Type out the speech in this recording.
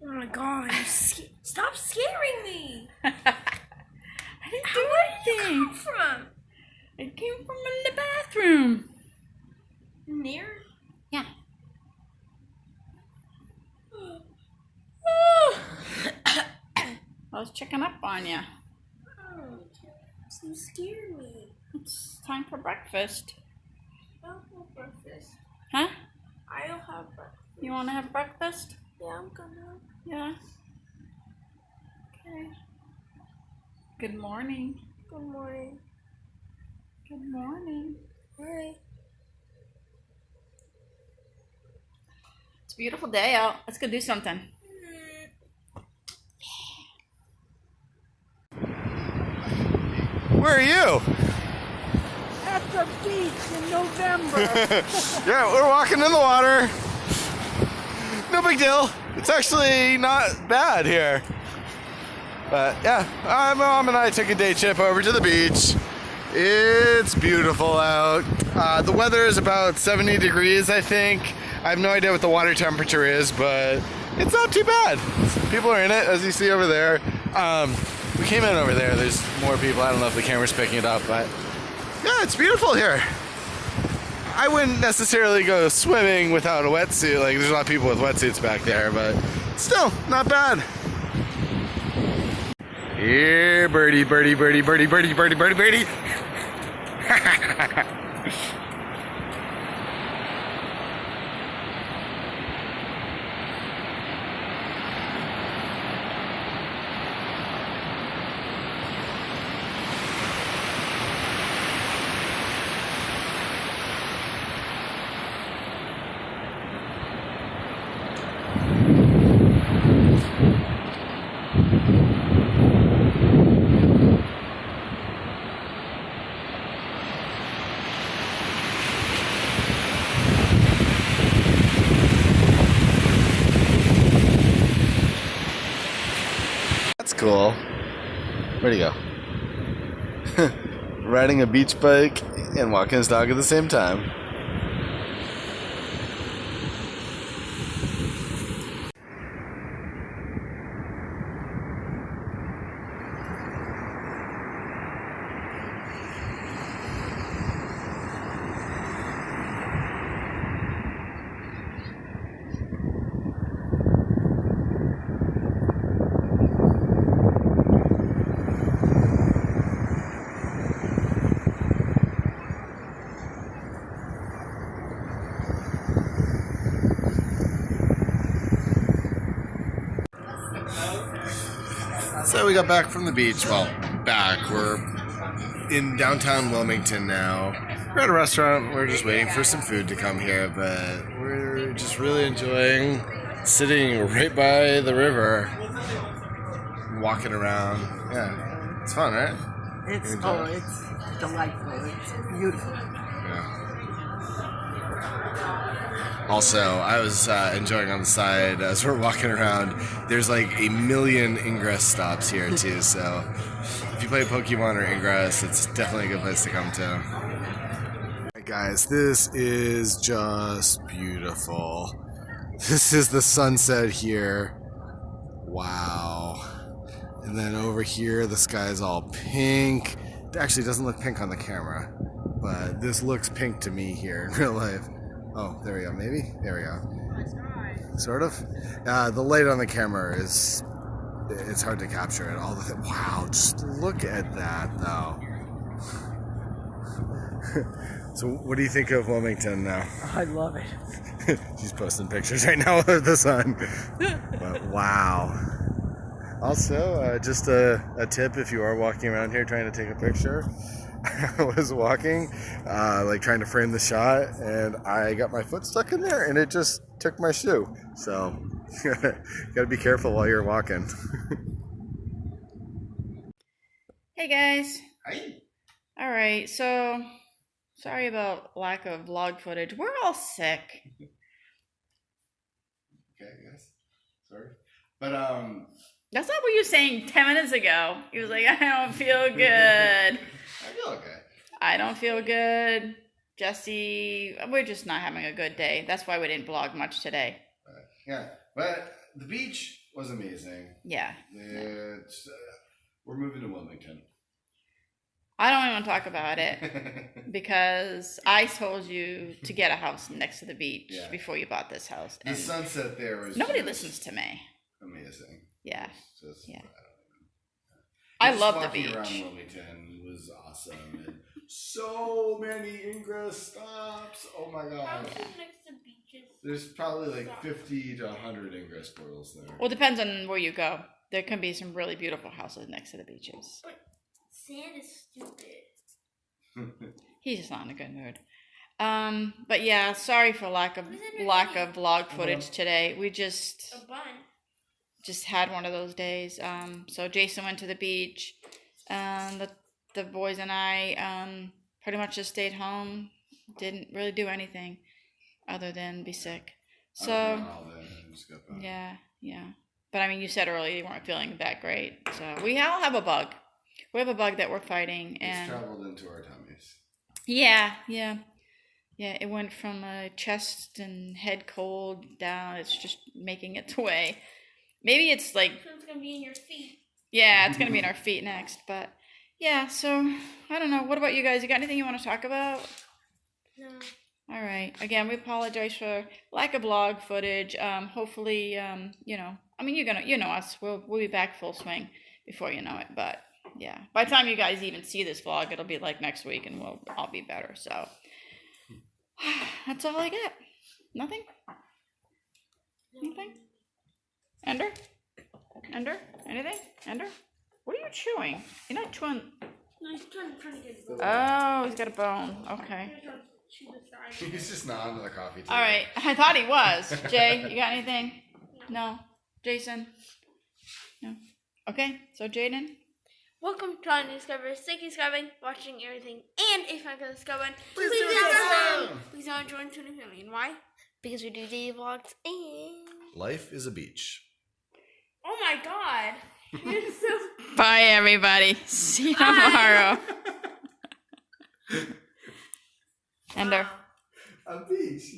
Oh my god, stop scaring me! I didn't do anything. Where did you come from? It came from in the bathroom. Near? Yeah. I was checking up on you. Oh, you scared me. It's time for breakfast. I'll have breakfast. Huh? I'll have breakfast. You want to have breakfast? Yeah, I'm gonna. Yeah. Okay. Good morning. Good morning. Good morning. Hi. It's a beautiful day out. Let's go do something. Where are you? At the beach in November. Yeah, we're walking in the water. No big deal. It's actually not bad here. But yeah, my mom and I took a day trip over to the beach. It's beautiful out. The weather is about 70 degrees, I think. I have no idea what the water temperature is, but it's not too bad. People are in it, as you see over there. We came in over there. There's more people. I don't know if the camera's picking it up, but yeah, it's beautiful here. I wouldn't necessarily go swimming without a wetsuit. Like, there's a lot of people with wetsuits back there, but still, not bad. Here, birdie, birdie, birdie, birdie, birdie, birdie, birdie, birdie. That's cool. Where'd he go? Riding a beach bike and walking his dog at the same time. So we got back from the beach. Well, back. We're in downtown Wilmington now. We're at a restaurant. We're just waiting for some food to come here, but we're just really enjoying sitting right by the river, walking around. Yeah, it's fun, right? It's delightful. It's beautiful. Yeah. Also, I was enjoying on the side as we're walking around. There's like a million ingress stops here too, so if you play Pokemon or Ingress, it's definitely a good place to come to. Alright guys, this is just beautiful. This is the sunset here. Wow. And then over here, the sky is all pink. It actually doesn't look pink on the camera, but this looks pink to me here in real life. Oh, there we go, maybe? There we go. Sort of. The light on the camera is, it's hard to capture it. Wow, just look at that, though. So what do you think of Wilmington now? I love it. She's posting pictures right now of the sun. But wow. Also, just a tip if you are walking around here trying to take a picture. I was walking, like trying to frame the shot, and I got my foot stuck in there, and it just took my shoe. So, gotta be careful while you're walking. Hey guys. Hi. All right, so sorry about lack of vlog footage. We're all sick. Okay, yes. Sorry. But, That's not what you were saying 10 minutes ago. He was like, I don't feel good. I feel okay. I don't feel good. Jesse, we're just not having a good day. That's why we didn't vlog much today. Yeah, but the beach was amazing. Yeah. We're moving to Wilmington. I don't even want to talk about it because I told you to get a house next to the beach before you bought this house. The sunset there was nobody listens to me. Amazing. Yeah. Just, yeah. I I love the walking beach. around Wilmington was awesome. And so many ingress stops. Oh my god. Houses next to beaches. There's probably like 50 to 100 ingress portals there. Well, it depends on where you go. There can be some really beautiful houses next to the beaches. But sand is stupid. He's just not in a good mood. But yeah, sorry for lack of vlog footage today. We just A bun. had one of those days. So Jason went to the beach, and the boys and I pretty much just stayed home. Didn't really do anything other than be sick. So yeah. But I mean, you said earlier you weren't feeling that great. So we all have a bug. We have a bug that we're fighting, and it's traveled into our tummies. Yeah. It went from chest and head cold down. It's just making its way. Maybe it's like. So it's gonna be in your feet. Yeah, it's gonna be in our feet next. But yeah, so I don't know. What about you guys? You got anything you want to talk about? No. All right. Again, we apologize for lack of vlog footage. Hopefully, I mean, you know us. We'll be back full swing before you know it. But yeah, by the time you guys even see this vlog, it'll be like next week, and we'll all be better. So that's all I got. Nothing. Anything? Ender? Anything? Ender? What are you chewing? You're not chewing. No, he's trying to get it. Oh, he's got a bone. Okay. He's just nodding to the coffee table. All right. I thought he was. Jay, you got anything? No. Jason? No. Okay. So Jaden? Welcome to our new subscribers. Thank you for subscribing, watching everything, and if you're not going to subscribe, Please do subscribe. Please don't join Tuning Family. And why? Because we do daily vlogs and. Life is a beach. Oh my god! You're so. Bye, everybody. See you tomorrow. Ender. A beach.